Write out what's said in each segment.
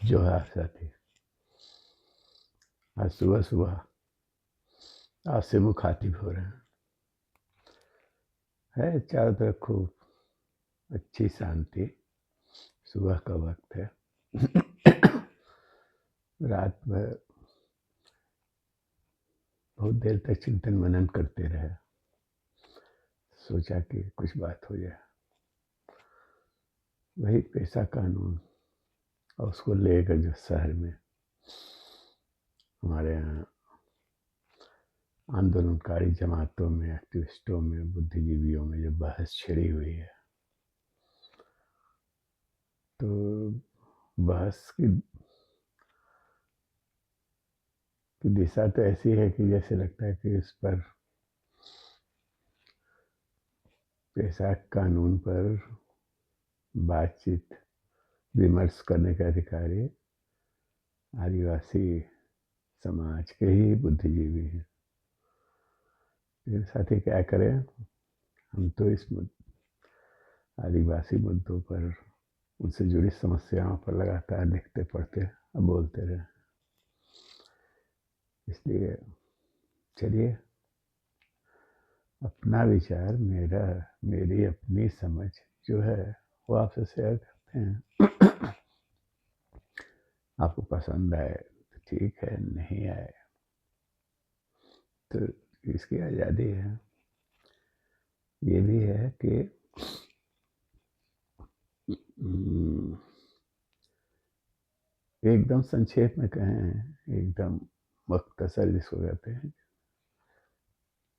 जो है आप साथी, आज सुबह सुबह आपसे मुखातिब हो रहे हैं। है चारों तरफ खूब अच्छी शांति, सुबह का वक्त है। रात भर बहुत देर तक चिंतन मनन करते रहे, सोचा कि कुछ बात हो जाए। वही पेशा कानून और उसको लेकर जो शहर में हमारे यहाँ आंदोलनकारी जमातों में, एक्टिविस्टों में, बुद्धिजीवियों में जो बहस छिड़ी हुई है, तो बहस की दिशा तो ऐसी है कि जैसे लगता है कि इस पर पेशा कानून पर बातचीत विमर्श करने का अधिकारी आदिवासी समाज के ही बुद्धिजीवी हैं। लेकिन साथी क्या करें, हम तो इस आदिवासी मुद्दों पर, उनसे जुड़ी समस्याओं पर लगातार लिखते पढ़ते और बोलते रहे। इसलिए चलिए अपना विचार, मेरी अपनी समझ जो है वो आपसे शेयर करते हैं। आपको पसंद आए तो ठीक है, नहीं आए तो इसकी आज़ादी है। ये भी है कि एकदम संक्षेप में कहें, एकदम मुख्तसर जिसको कहते हैं,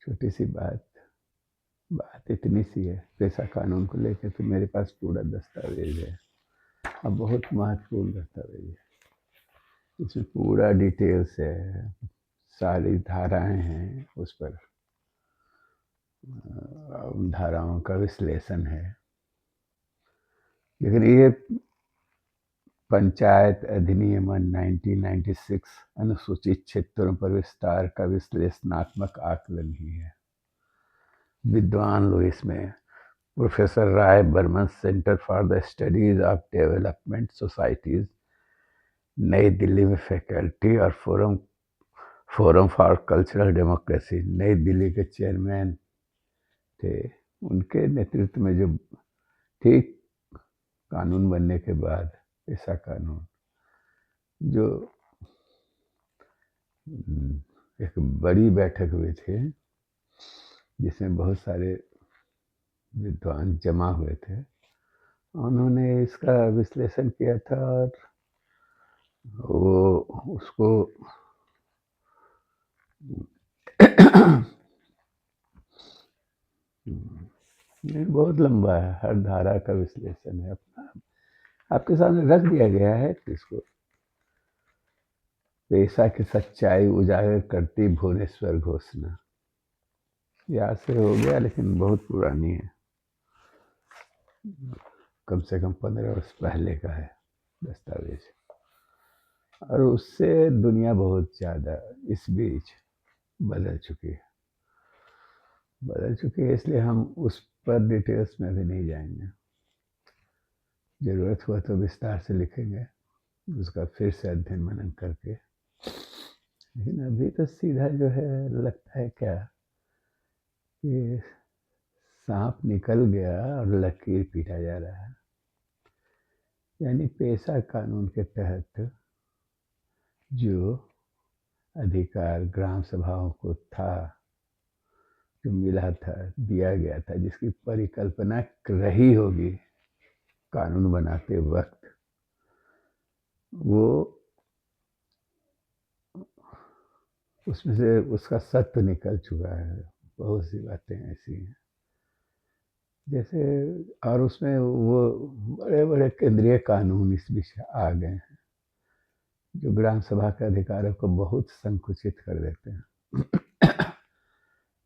छोटी सी बात इतनी सी है। पेशा कानून को लेकर तो मेरे पास पूरा दस्तावेज है, अब बहुत महत्वपूर्ण दस्तावेज है। इसमें पूरा डिटेल्स है, सारी धाराएं हैं उस पर, उन धाराओं का विश्लेषण है। लेकिन ये पंचायत अधिनियम 1996 अनुसूचित क्षेत्रों पर विस्तार का विश्लेषणात्मक आकलन ही है। विद्वान लुइस में professor Roy Burman centre for the studies of development societies, New Delhi में फैकल्टी और फोरम फॉर कल्चरल डेमोक्रेसी, नई दिल्ली के चेयरमैन थे। उनके नेतृत्व में जो ठीक कानून बनने के बाद ऐसा कानून, जो एक बड़ी बैठक हुई थी जिसमें बहुत सारे विद्वान जमा हुए थे, उन्होंने इसका विश्लेषण किया था और वो उसको बहुत लंबा है, हर धारा का विश्लेषण है, अपना आपके सामने रख दिया गया है। इसको पेशा की सच्चाई उजागर करती भुवनेश्वर घोषणा, याद से हो गया लेकिन बहुत पुरानी है, कम से कम 15 वर्ष पहले का है दस्तावेज। और उससे दुनिया बहुत ज़्यादा इस बीच बदल चुकी है, इसलिए हम उस पर डिटेल्स में भी नहीं जाएंगे। ज़रूरत हुआ तो विस्तार से लिखेंगे, उसका फिर से अध्ययन मनन करके। लेकिन अभी तो सीधा जो है लगता है क्या कि सांप निकल गया और लकीर पीटा जा रहा है। यानी पेशा कानून के तहत जो अधिकार ग्राम सभाओं को था, जो मिला था, दिया गया था, जिसकी परिकल्पना रही होगी कानून बनाते वक्त, वो उसमें से उसका सत्व निकल चुका है। बहुत सी बातें ऐसी हैं जैसे, और उसमें वो बड़े बड़े केंद्रीय कानून इस बीच आ गए हैं जो ग्राम सभा के अधिकारों को बहुत संकुचित कर देते हैं।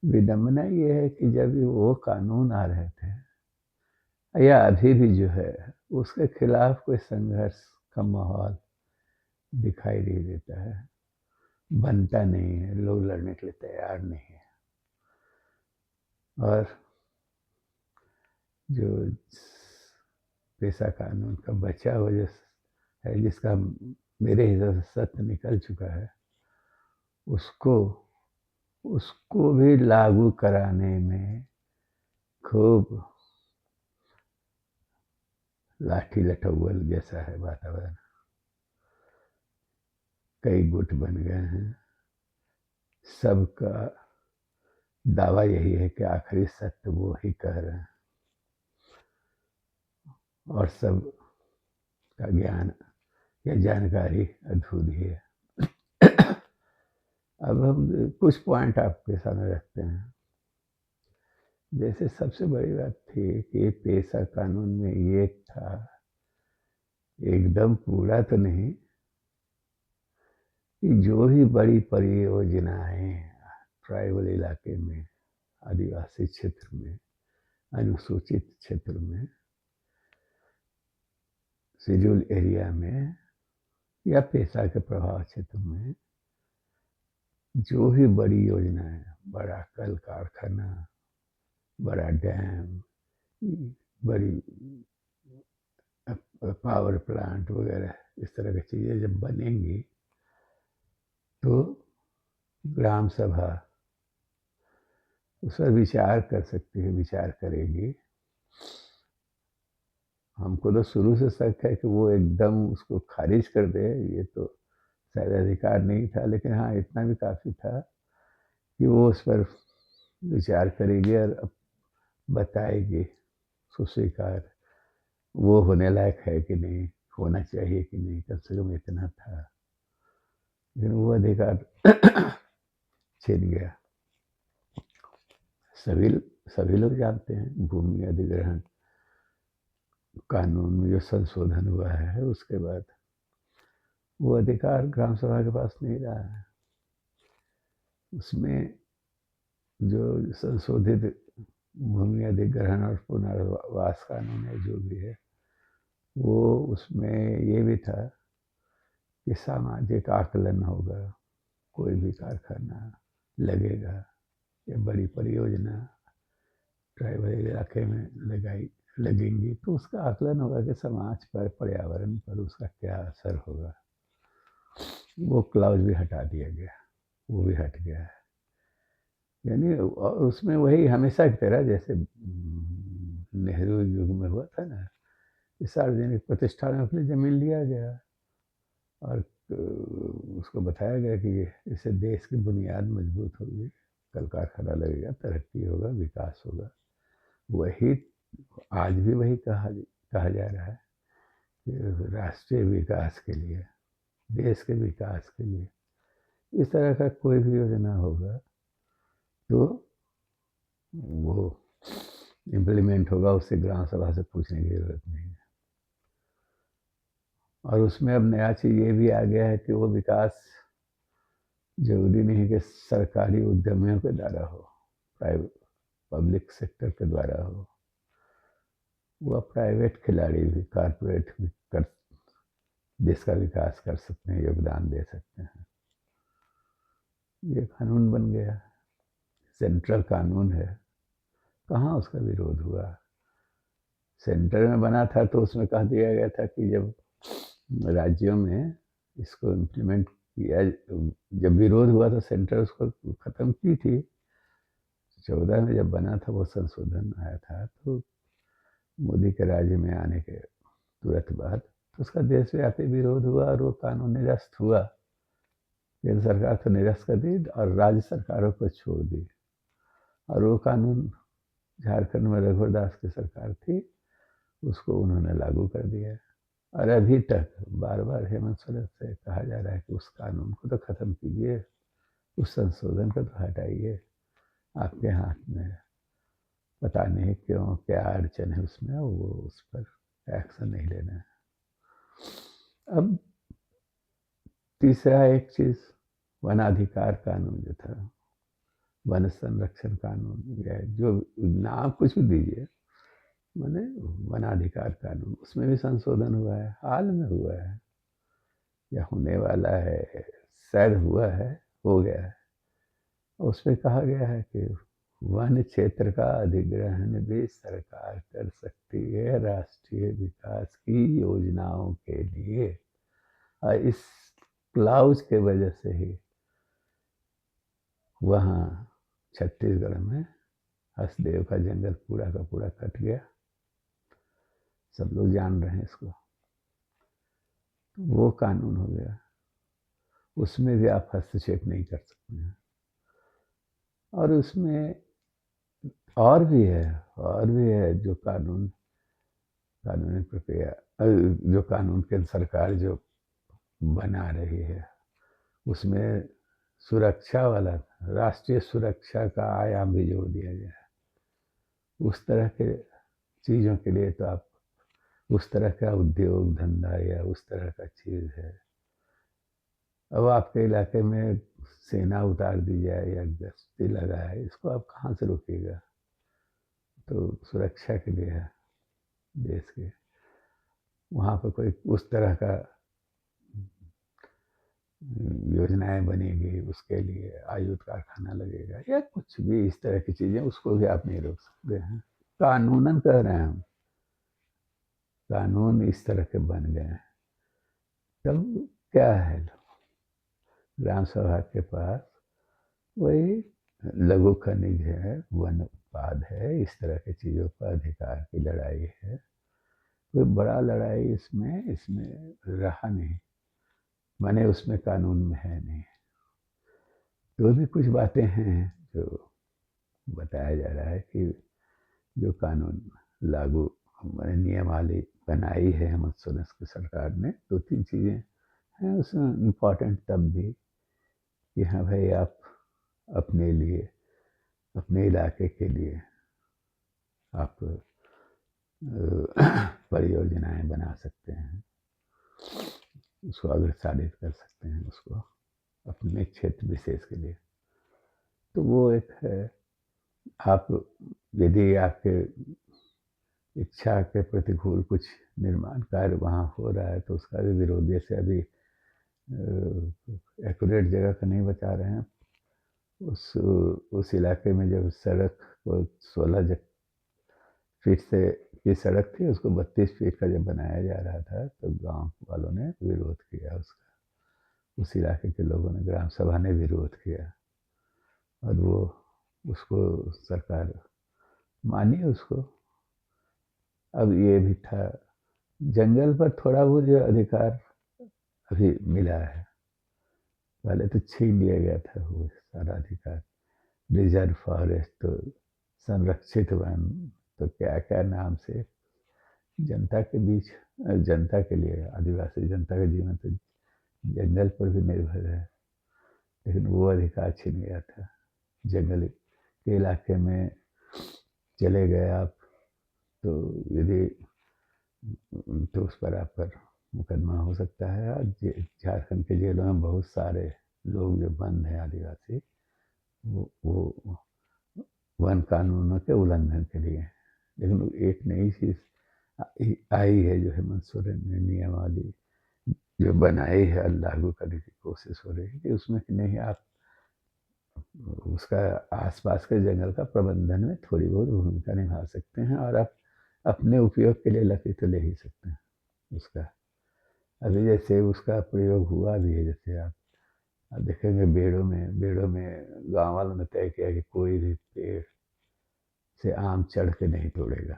विडंबना ये है कि जब वो कानून आ रहे थे या अभी भी जो है, उसके खिलाफ कोई संघर्ष का माहौल दिखाई नहीं देता है, बनता नहीं है, लोग लड़ने के लिए तैयार नहीं है। और जो पेशा कानून का बचा हुआ जो है, जिसका मेरे हिसाब से सत्य निकल चुका है, उसको उसको भी लागू कराने में खूब लाठी लठौल जैसा है वातावरण। कई गुट बन गए हैं, सबका दावा यही है कि आखिरी सत्य वो ही कह रहे हैं, और सब का ज्ञान या जानकारी अधूरी है। अब हम कुछ पॉइंट आपके सामने रखते हैं। जैसे सबसे बड़ी बात थी कि पेशा कानून में ये था, एकदम पूरा तो नहीं, कि जो भी बड़ी परियोजनाएं ट्राइबल इलाके में, आदिवासी क्षेत्र में, अनुसूचित क्षेत्र में, शेड्यूल एरिया में, या पेशा के प्रभाव क्षेत्र में जो भी बड़ी योजनाएं, बड़ा कल कारखाना, बड़ा डैम, बड़ी पावर प्लांट वगैरह, इस तरह की चीज़ें जब बनेंगी तो ग्राम सभा उस पर विचार कर सकती है, विचार करेगी। हमको तो शुरू से शक है कि वो एकदम उसको खारिज कर दे, ये तो शायद अधिकार नहीं था, लेकिन हाँ इतना भी काफ़ी था कि वो उस पर विचार करेगी और बताएगी, उसको स्वीकार वो होने लायक है कि नहीं, होना चाहिए कि नहीं, कम से कम इतना था। लेकिन वो अधिकार छिन गया। सभी सभी लोग जानते हैं, भूमि अधिग्रहण कानून में जो संशोधन हुआ है, उसके बाद वो अधिकार ग्राम सभा के पास नहीं रहा है। उसमें जो संशोधित भूमि अधिग्रहण और पुनर्वास कानून है, जो भी है, वो उसमें ये भी था कि सामाजिक आकलन होगा, कोई भी कारखाना लगेगा या बड़ी परियोजना ट्राइबल इलाके में लगेंगी तो उसका आकलन होगा कि समाज पर, पर्यावरण पर उसका क्या असर होगा। वो क्लाउज भी हटा दिया गया, वो भी हट गया है। यानी उसमें वही हमेशा की तरह जैसे नेहरू युग में हुआ था ना, सार्वजनिक प्रतिष्ठानों के लिए जमीन लिया गया और उसको बताया गया कि इससे देश की बुनियाद मजबूत होगी, कल कारखाना लगेगा, तरक्की होगा, विकास होगा। वही आज भी वही कहा जा रहा है कि राष्ट्रीय विकास के लिए, देश के विकास के लिए इस तरह का कोई भी योजना होगा तो वो इम्प्लीमेंट होगा, उससे ग्राम सभा से पूछने की जरूरत नहीं है। और उसमें अब नया चीज़ ये भी आ गया है कि वो विकास जरूरी नहीं कि सरकारी उद्यमियों के द्वारा हो, प्राइवेट पब्लिक सेक्टर के द्वारा हो, वह प्राइवेट खिलाड़ी भी, कारपोरेट भी कर देश का विकास कर सकते हैं, योगदान दे सकते हैं। ये कानून बन गया, सेंट्रल कानून है, कहाँ उसका विरोध हुआ। सेंटर में बना था तो उसमें कह दिया गया था कि जब राज्यों में इसको इम्प्लीमेंट किया, जब विरोध हुआ तो सेंटर उसको ख़त्म की थी। 14 में जब बना था वो संशोधन आया था, तो मोदी के राज्य में आने के तुरंत बाद तो उसका देशव्यापी विरोध हुआ और वो कानून निरस्त हुआ। केंद्र सरकार तो निरस्त कर दी और राज्य सरकारों को छोड़ दी, और वो कानून झारखंड में रघुवर दास की सरकार थी, उसको उन्होंने लागू कर दिया। और अभी तक बार बार हेमंत सोरेन से कहा जा रहा है कि उस कानून को तो ख़त्म कीजिए, उस संशोधन को तो हटाइए, आपके हाथ में। पता नहीं क्यों, क्या अड़चन है उसमें, वो उस पर एक्शन नहीं लेना है। अब तीसरा एक चीज़, वनाधिकार कानून जो था, वन संरक्षण कानून, या जो नाम कुछ भी दीजिए, मैंने वनाधिकार कानून, उसमें भी संशोधन हुआ है, हाल में हुआ है या होने वाला है, शायद हुआ है, हो गया है। उसमें कहा गया है कि वन क्षेत्र का अधिग्रहण भी सरकार कर सकती है राष्ट्रीय विकास की योजनाओं के लिए। और इस क्लाउज के वजह से ही वहाँ छत्तीसगढ़ में हसदेव का जंगल पूरा का पूरा कट गया। सब लोग जान रहे हैं इसको। वो कानून हो गया, उसमें भी आप हस्तक्षेप नहीं कर सकते हैं। और उसमें और भी है जो कानूनी प्रक्रिया, जो कानून के सरकार जो बना रही है, उसमें सुरक्षा वाला, राष्ट्रीय सुरक्षा का आयाम भी जोड़ दिया गया है। उस तरह के चीज़ों के लिए तो आप उस तरह का उद्योग धंधा या उस तरह का चीज़ है, अब आपके इलाके में सेना उतार दी जाए या गश्ती लगाए, इसको आप कहाँ से रोकिएगा? तो सुरक्षा के लिए है देश के। वहाँ पर कोई उस तरह का योजनाएं बनेगी, उसके लिए आयुध कारखाना लगेगा या कुछ भी इस तरह की चीज़ें, उसको भी आप नहीं रोक सकते हैं। कानूनन कह रहे हैं हम, कानून इस तरह के बन गए हैं। तब क्या है, ग्राम सभा के पास वही लघु खनिज है, वन उत्पाद है, इस तरह की चीज़ों पर अधिकार की लड़ाई है। कोई बड़ा लड़ाई इसमें रहा नहीं, माने उसमें कानून में है नहीं। तो भी कुछ बातें हैं जो बताया जा रहा है कि जो कानून लागू नियमावली बनाई है हेमंत सोरेन की सरकार ने, 2-3 चीज़ें हैं उसमें इम्पोर्टेंट तब भी कि हाँ भाई, आप अपने लिए, अपने इलाके के लिए आप परियोजनाएं बना सकते हैं, उसको अग्रसारित कर सकते हैं, उसको अपने क्षेत्र विशेष के लिए। तो वो एक है। आप यदि आपके इच्छा के प्रतिकूल कुछ निर्माण कार्य वहाँ हो रहा है तो उसका भी विरोध, जैसे अभी एक्यूरेट जगह का नहीं बता रहे हैं, उस इलाके में जब सड़क को 16 फीट से की सड़क थी, उसको 32 फीट का जब बनाया जा रहा था तो गांव वालों ने विरोध किया उसका, उस इलाके के लोगों ने, ग्राम सभा ने विरोध किया और वो उसको सरकार मानी उसको। अब ये भी था, जंगल पर थोड़ा बहुत जो अधिकार अभी मिला है, पहले तो छीन लिया गया था वो सारा अधिकार। रिजर्व फॉरेस्ट तो संरक्षित वन, तो क्या क्या नाम से जनता के बीच, जनता के लिए, आदिवासी जनता का जीवन तो जंगल पर भी निर्भर है, लेकिन वो अधिकार छीन गया था। जंगल के इलाके में चले गए आप तो यदि, तो उस पर आप पर मुकदमा हो सकता है। और झारखंड के जेलों में बहुत सारे लोग जो बंद हैं आदिवासी, वो वन कानूनों के उल्लंघन के लिए। लेकिन एक नई चीज़ आई है जो हेमंत सोरेन ने नियमावली जो बनाई है और लागू करने की कोशिश हो रही है कि उसमें कि नहीं, आप उसका आसपास के जंगल का प्रबंधन में थोड़ी बहुत भूमिका निभा सकते हैं और आप अपने उपयोग के लिए लकड़ी तो ले ही सकते हैं उसका। अभी जैसे उसका प्रयोग हुआ भी है, जैसे आप देखेंगे बेड़ों में गांव वालों ने तय किया कि कोई भी पेड़ से आम चढ़ के नहीं तोड़ेगा,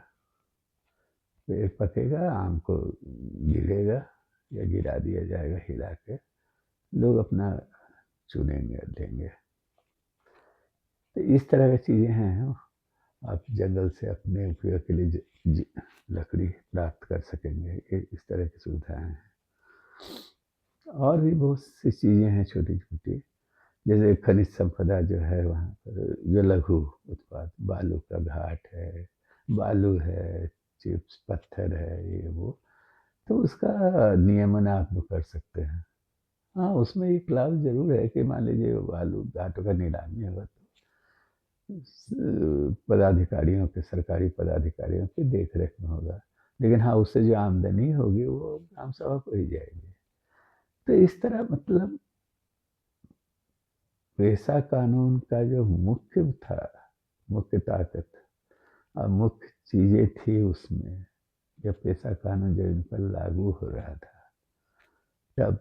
पेड़ पकेगा, आम को गिरेगा या गिरा दिया जाएगा हिला के, लोग अपना चुनेंगे लेंगे। तो इस तरह की चीज़ें हैं, आप जंगल से अपने उपयोग के लिए लकड़ी प्राप्त कर सकेंगे, इस तरह की सुविधाएं हैं। और भी बहुत सी चीज़ें हैं छोटी छोटी, जैसे खनिज संपदा जो है वहाँ पर, जो लघु उत्पाद, बालू का घाट है, बालू है, चिप्स पत्थर है, ये वो, तो उसका नियमन आप लोग कर सकते हैं। हाँ, उसमें एक क्लाउज जरूर है कि मान लीजिए बालू घाटों का नीलामी होगा तो पदाधिकारियों के, सरकारी पदाधिकारियों की देख रेख में होगा, लेकिन हाँ, उससे जो आमदनी होगी वो ग्राम सभा को ही जाएगी। तो इस तरह मतलब पेशा कानून का जो मुख्य था, मुख्य ताकत और मुख्य चीज़ें थी उसमें, जब पेशा कानून जब इन पर लागू हो रहा था, तब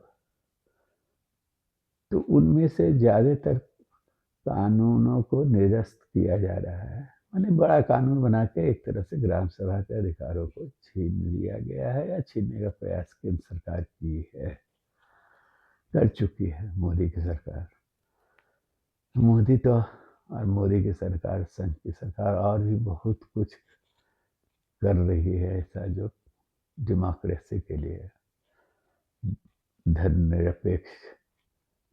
तो उनमें से ज़्यादातर कानूनों को निरस्त किया जा रहा है। माने बड़ा कानून बना के एक तरह से ग्राम सभा के अधिकारों को छीन लिया गया है या छीनने का प्रयास केंद्र सरकार की है, कर चुकी है मोदी की सरकार। मोदी तो और मोदी की सरकार, संघ की सरकार और भी बहुत कुछ कर रही है ऐसा जो डेमोक्रेसी के लिए, धर्मनिरपेक्ष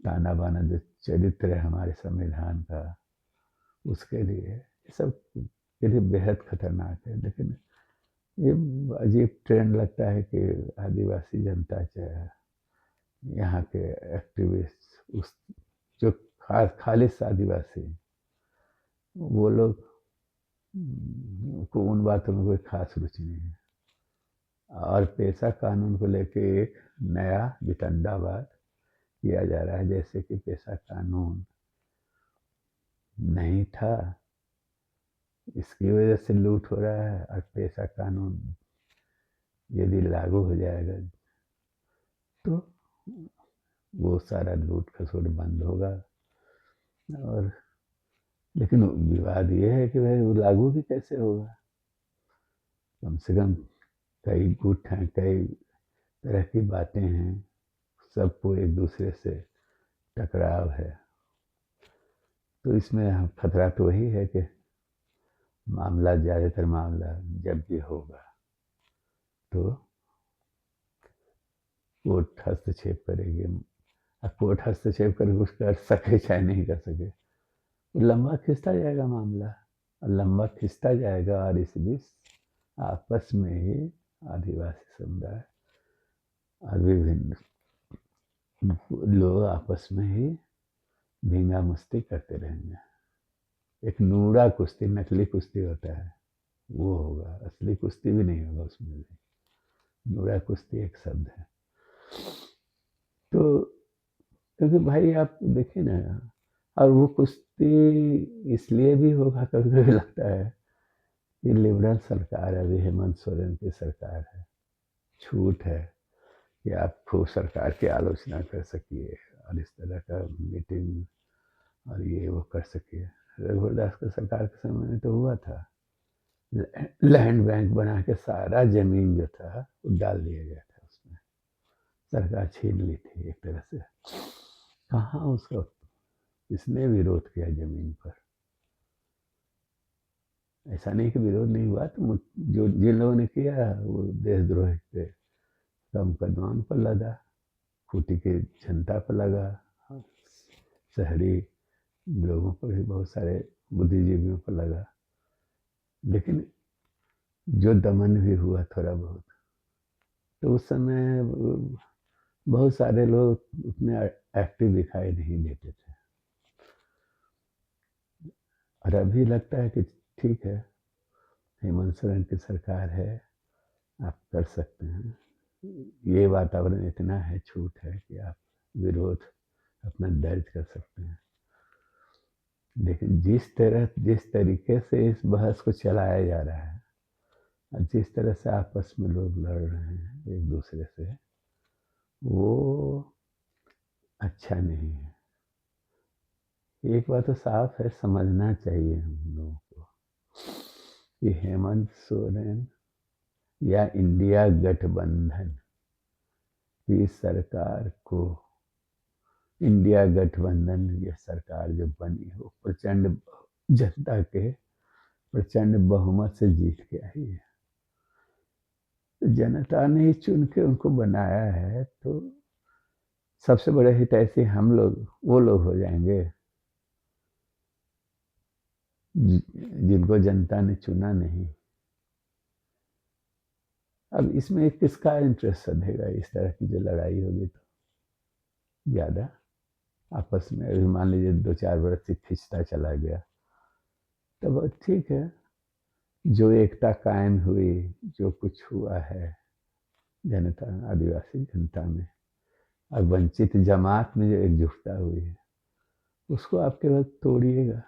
ताना बाना जो चरित्र है हमारे संविधान का, उसके लिए ये सब के लिए बेहद खतरनाक है। लेकिन ये अजीब ट्रेंड लगता है कि आदिवासी जनता चाहे यहाँ के एक्टिविस्ट, उस जो खालिश आदिवासी, वो लोग को उन बातों में कोई खास रुचि नहीं है। और पेशा कानून को लेके एक नया वितंडावाद किया जा रहा है, जैसे कि पेशा कानून नहीं था, इसकी वजह से लूट हो रहा है, और पेशा कानून यदि लागू हो जाएगा तो वो सारा लूट खसोट बंद होगा। और लेकिन विवाद ये है कि भाई वो लागू भी कैसे होगा। कम से कम कई गुट हैं, कई तरह की बातें हैं, सबको एक दूसरे से टकराव है। तो इसमें खतरा तो वही है कि मामला, ज़्यादातर मामला जब भी होगा तो कोर्ट हस्तक्षेप करेगी। अब कोर्ट हस्तक्षेप करके कुछ कर सके चाहे नहीं कर सके, लंबा खिंचता जाएगा मामला, और लंबा खिंचता जाएगा, और इस बीच आपस में ही आदिवासी समुदाय और विभिन्न लोग आपस में ही धींगा मुश्ती करते रहेंगे। एक नूरा कुश्ती, नकली कुश्ती होता है, वो होगा, असली कुश्ती भी नहीं होगा उसमें भी। नूरा कुश्ती एक शब्द है। तो क्योंकि भाई आप देखिए ना, और वो कुश्ती इसलिए भी होगा, कभी कभी लगता है कि लिबरल सरकार है, अभी हेमंत सोरेन की सरकार है, छूट है कि आप खूब सरकार की आलोचना कर सकिए और इस तरह का मीटिंग और ये वो कर सकिए। रघुवरदास की सरकार के समय में तो हुआ था, लैंड बैंक बना के सारा जमीन जो था वो डाल दिया गया था, उसमें सरकार छीन ली थी एक तरह से। कहाँ उसका किसने विरोध किया जमीन पर? ऐसा नहीं कि विरोध नहीं हुआ, तो जो जिन लोगों ने किया वो देशद्रोह के का मुकदमा उन पर लगा, खूंटी की जनता पर लगा, शहरी लोगों पर भी, बहुत सारे बुद्धिजीवियों पर लगा। लेकिन जो दमन भी हुआ थोड़ा बहुत, तो उस समय बहुत सारे लोग उतने एक्टिव दिखाई नहीं देते थे। और अभी लगता है कि ठीक है, हेमंत सोरेन की सरकार है, आप कर सकते हैं, ये वातावरण इतना है, छूट है कि आप विरोध अपना दर्ज कर सकते हैं। लेकिन जिस तरीके से इस बहस को चलाया जा रहा है, और जिस तरह से आपस में लोग लड़ रहे हैं एक दूसरे से, वो अच्छा नहीं है। एक बात तो साफ है, समझना चाहिए हम लोगों को कि हेमंत सोरेन या इंडिया गठबंधन की सरकार को, इंडिया गठबंधन ये सरकार जो बनी है वो प्रचंड जनता के प्रचंड बहुमत से जीत के आई है। तो जनता ने ही चुन के उनको बनाया है, तो सबसे बड़े हितैषी हम लोग, वो लोग हो जाएंगे जिनको जनता ने चुना नहीं। अब इसमें किसका इंटरेस्ट सधेगा? इस तरह की जो लड़ाई होगी तो ज़्यादा आपस में, अभी मान लीजिए 2-4 बरस से खिंचता चला गया, तब ठीक है, जो एकता कायम हुई, जो कुछ हुआ है जनता, आदिवासी जनता में और वंचित जमात में जो एकजुटता हुई है, उसको आप केवल तोड़िएगा,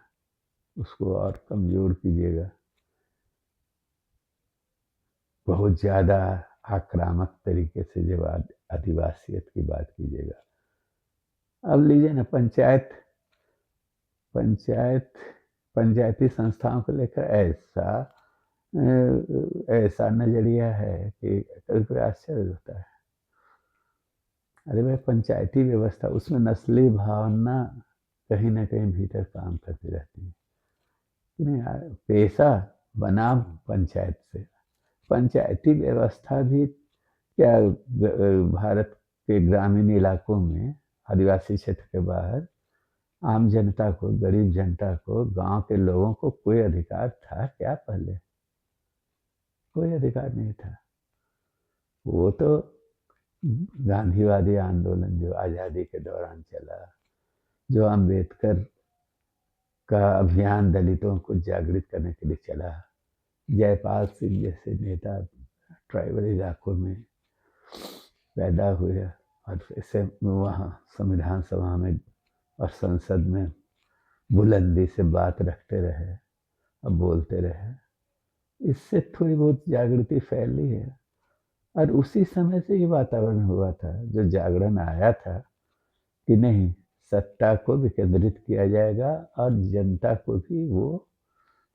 उसको और कमज़ोर कीजिएगा, बहुत ज़्यादा आक्रामक तरीके से जब आदिवासियत की बात कीजिएगा, अब लीजिए ना, पंचायत पंचायती संस्थाओं को लेकर ऐसा नजरिया है कि कभी कभी आश्चर्य होता है। अरे भाई, पंचायती व्यवस्था, उसमें नस्ली भावना कहीं ना कहीं भीतर काम करती रहती है कि नहीं यार। पेशा बना पंचायत से। पंचायती व्यवस्था भी क्या, भारत के ग्रामीण इलाकों में, आदिवासी क्षेत्र के बाहर, आम जनता को, गरीब जनता को, गांव के लोगों को कोई अधिकार था क्या पहले? कोई अधिकार नहीं था। वो तो गांधीवादी आंदोलन जो आज़ादी के दौरान चला, जो अम्बेडकर का अभियान दलितों को जागृत करने के लिए चला, जयपाल सिंह जैसे नेता ट्राइबल इलाकों में पैदा हुए और ऐसे वहाँ संविधान सभा में और संसद में बुलंदी से बात रखते रहे और बोलते रहे, इससे थोड़ी बहुत जागृति फैली है। और उसी समय से ये वातावरण हुआ था, जो जागरण आया था कि नहीं, सत्ता को विकेंद्रित किया जाएगा और जनता को भी वो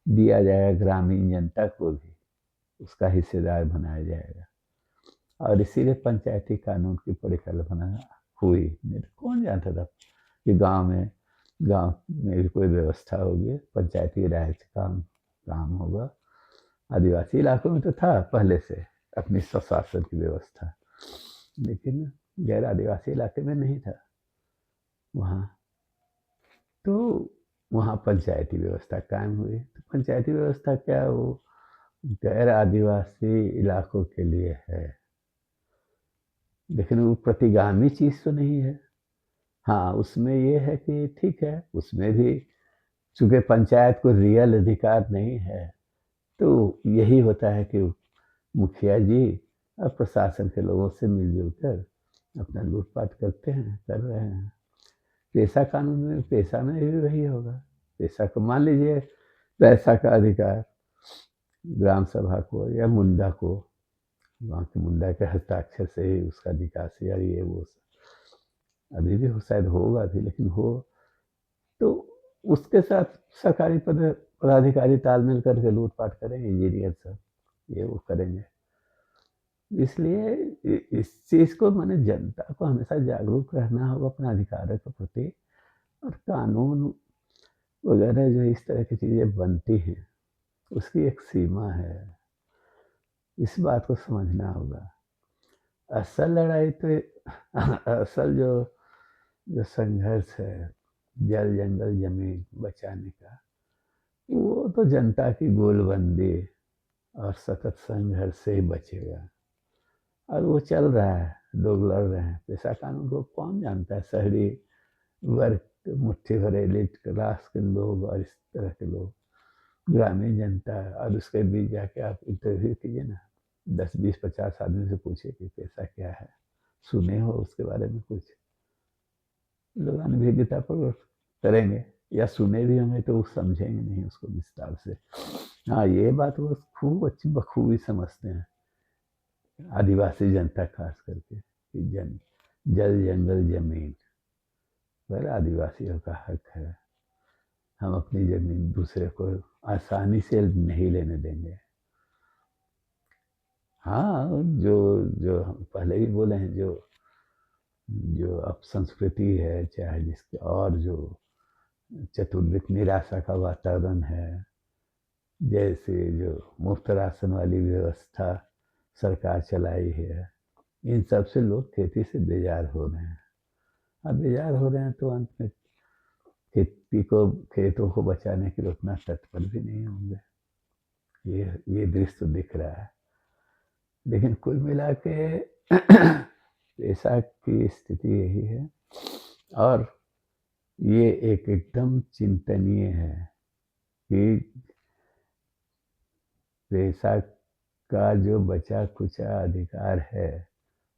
दिया जाएगा, ग्रामीण जनता को भी उसका हिस्सेदार बनाया जाएगा। और इसीलिए पंचायती कानून की परिकल्पना हुई। नहीं तो कौन जानता था कि गांव में भी कोई व्यवस्था होगी, पंचायती राज काम होगा। आदिवासी इलाकों में तो था पहले से अपनी स्वशासन की व्यवस्था, लेकिन गैर आदिवासी इलाके में नहीं था वहाँ। तो वहाँ पंचायती व्यवस्था कायम हुई। तो पंचायती व्यवस्था क्या, वो गैर आदिवासी इलाकों के लिए है, लेकिन वो प्रतिगामी चीज़ तो नहीं है। हाँ, उसमें ये है कि ठीक है, उसमें भी चूंकि पंचायत को रियल अधिकार नहीं है, तो यही होता है कि मुखिया जी और प्रशासन के लोगों से मिलजुल कर अपना लूटपाट करते हैं, कर रहे हैं। पेशा कानून में, पेशा में भी वही होगा। पेशा को मान लीजिए, पैसा का अधिकार ग्राम सभा को या मुंडा को, वहाँ के मुंडा के हस्ताक्षर से ही उसका निकासी, या ये वो अभी भी शायद होगा भी, लेकिन हो तो उसके साथ सरकारी पदाधिकारी तालमेल करके लूटपाट करेंगे, इंजीनियर सब ये वो करेंगे। इसलिए इस चीज़ को, मैंने जनता को हमेशा जागरूक रहना होगा अपने अधिकारों के प्रति। और कानून वगैरह जो इस तरह की चीज़ें बनती हैं, उसकी एक सीमा है, इस बात को समझना होगा। असल लड़ाई तो असल जो जो संघर्ष है जल जंगल जमीन बचाने का, वो तो जनता की गोलबंदी और सतत संघर्ष से ही बचेगा। और वो चल रहा है, लोग लड़ रहे हैं। पेशा कानून को कौन जानता है? शहरी वर्ग, मुट्ठी भर एलिट क्लास के लोग और इस तरह के लोग, ग्रामीण जनता। और उसके बीच जाके आप इंटरव्यू कीजिए ना, 10 20 50 आदमी से पूछिए कि पैसा क्या है, सुने हो उसके बारे में कुछ? लोग अनभिज्ञता पर करेंगे, या सुने भी होंगे तो वो समझेंगे नहीं उसको विस्तार से। हाँ, ये बात वो खूब अच्छी बखूबी समझते हैं, आदिवासी जनता खास करके, कि जल जंगल जमीन पर आदिवासियों का हक है। हम अपनी जमीन दूसरे को आसानी से नहीं लेने देंगे। हाँ, जो जो हम पहले ही बोले हैं, जो जो अब संस्कृति है, चाहे जिसके, और जो चतुर्विध निराशा का वातावरण है, जैसे जो मुफ्त राशन वाली व्यवस्था सरकार चलाई है, इन सब से लोग खेती से बेजार हो रहे हैं। अब बेजार हो रहे हैं तो अंत में खेतों को बचाने के लिए उतना तत्पर भी नहीं होंगे। ये दृश्य तो दिख रहा है। लेकिन कुल मिला के पेशा की स्थिति यही है। और ये एक एकदम चिंतनीय है कि पेशा का जो बचा खुचा अधिकार है,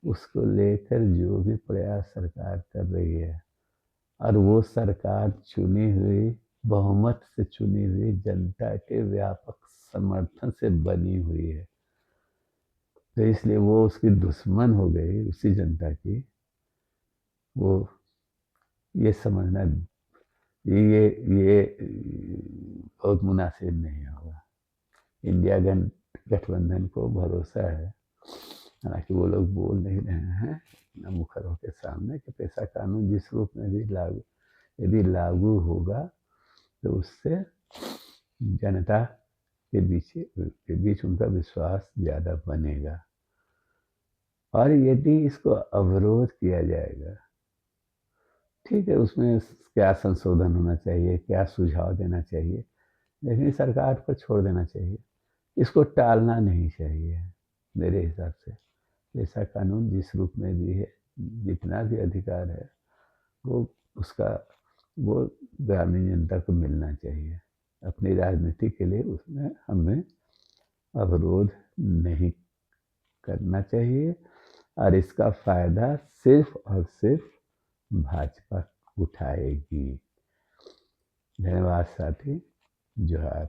उसको लेकर जो भी प्रयास सरकार कर रही है, और वो सरकार चुनी हुई, बहुमत से चुनी हुई जनता के व्यापक समर्थन से बनी हुई है, तो इसलिए वो उसकी दुश्मन हो गई, उसी जनता की। वो ये समझना, ये बहुत मुनासिब नहीं होगा। इंडिया गठबंधन को भरोसा है, हालांकि वो लोग बोल नहीं रहे हैं मुखरों के सामने कि पेशा कानून जिस रूप में भी यदि लागू होगा तो उससे जनता के बीच उनका विश्वास ज़्यादा बनेगा। और यदि इसको अवरोध किया जाएगा, ठीक है, उसमें क्या संशोधन होना चाहिए, क्या सुझाव देना चाहिए, लेकिन सरकार पर छोड़ देना चाहिए। इसको टालना नहीं चाहिए मेरे हिसाब से। ऐसा कानून जिस रूप में भी है, जितना भी अधिकार है, वो उसका वो ग्रामीण जनता को मिलना चाहिए। अपनी राजनीति के लिए उसमें हमें अवरोध नहीं करना चाहिए, और इसका फायदा सिर्फ और सिर्फ भाजपा उठाएगी। धन्यवाद साथी, जोहार।